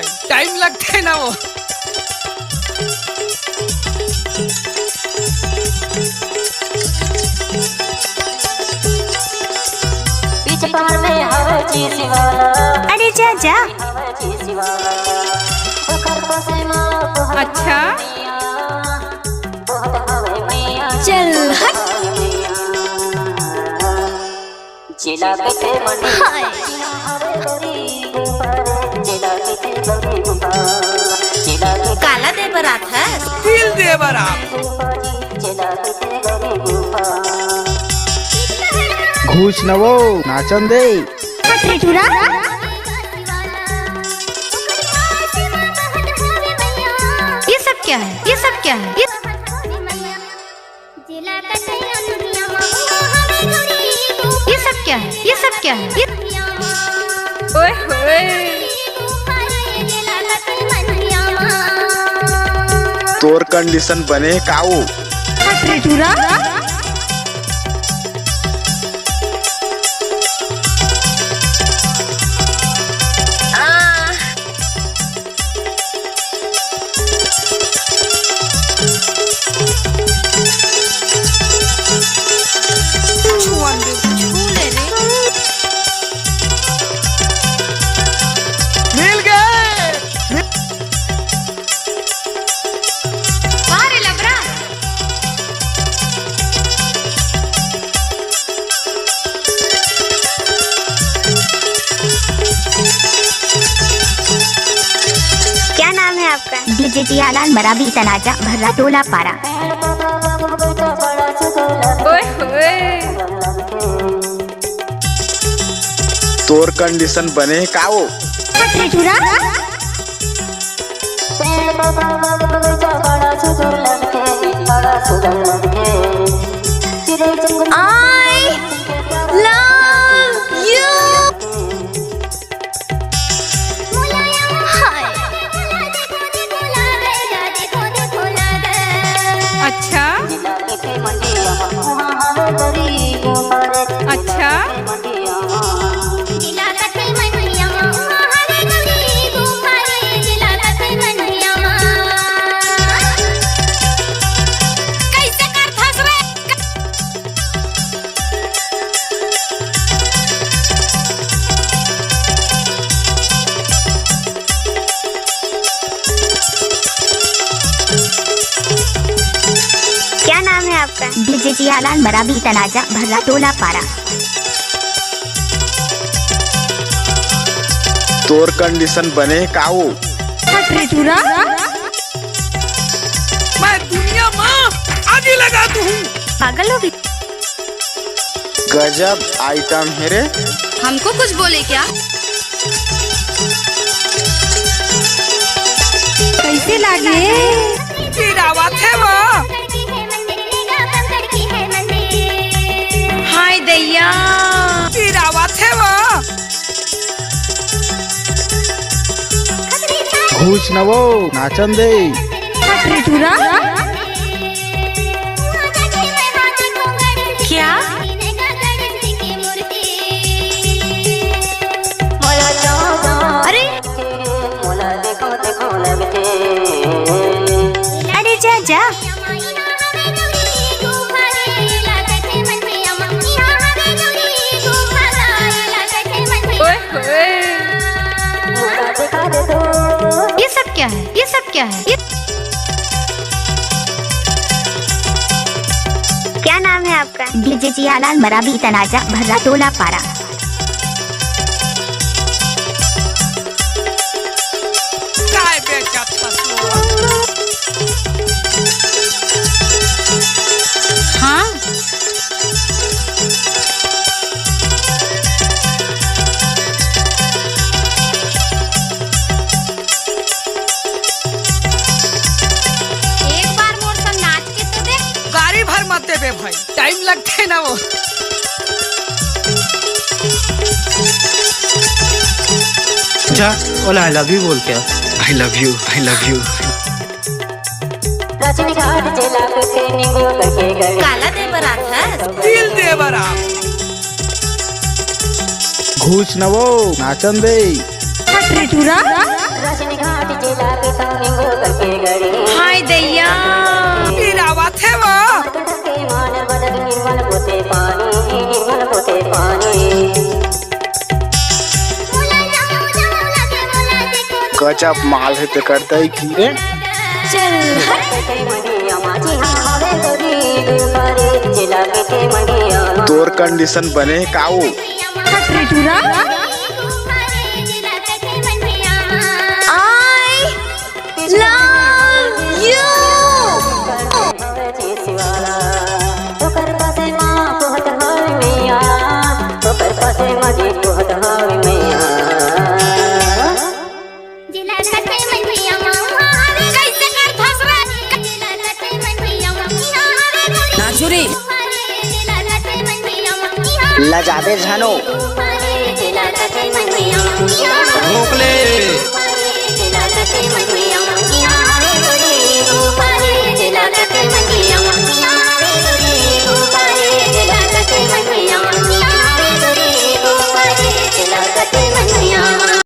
भाई, टाइम लगता है ना वो। अरे जा जा। अच्छा चल हट। हाय। काला दे बरात है। दिल दे बरात। घूस न वो नाचन दे। चूड़ा ये सब क्या है? ये सब क्या है? ये सब क्या है? ये सब क्या है? ओए होए। तोर कंडीशन बने काऊ। चूड़ा मिल गए। क्या नाम है आपका? डीजे जियालाल मराबी तनाजा भर्रा टोला पारा। ओए होए। तोर कंडीशन बने काऊ। चूड़ा I love you। हाय। अच्छा अच्छा कैसे कर फंस रे? क्या नाम है आपका? डीजे जियालाल मराबी तनाजा भर्रा टोला पारा। तोर कंडीशन बने काऊ। चूड़ा मैं दुनिया में आगे लगा तू हूँ। पागल हो गई? गजब आइटम है रे। हमको कुछ बोले क्या? कैसे लागे? तेरा बात है वो। हाय दैया। तेरा बात है वो। घूस न वो नाचन दे। चूड़ा क्या? अरे अरे जा जा। ओए होए। ये सब क्या है? ये सब क्या है? क्या नाम है आपका? डीजे जियालाल मराबी तनाजा भर्रा टोला पारा। काय बेचा फसलो। हाँ एक बार मोर संग नाच के तो देख। गाड़ी भर मत देबे भाई, टाइम लगता है ना वो। जा बोला आई लव यू बोल क्या? I love you I love you. काला दे बरात है। दिल दे बरात। घूस न वो नाचन दे। चूड़ा हाय दैया गिरावत है वो गजब माल है तो करता ही की रे। चल तोर कंडीशन बने काऊ। I love you। नाचुरी लजाबे झानो। रोक ले।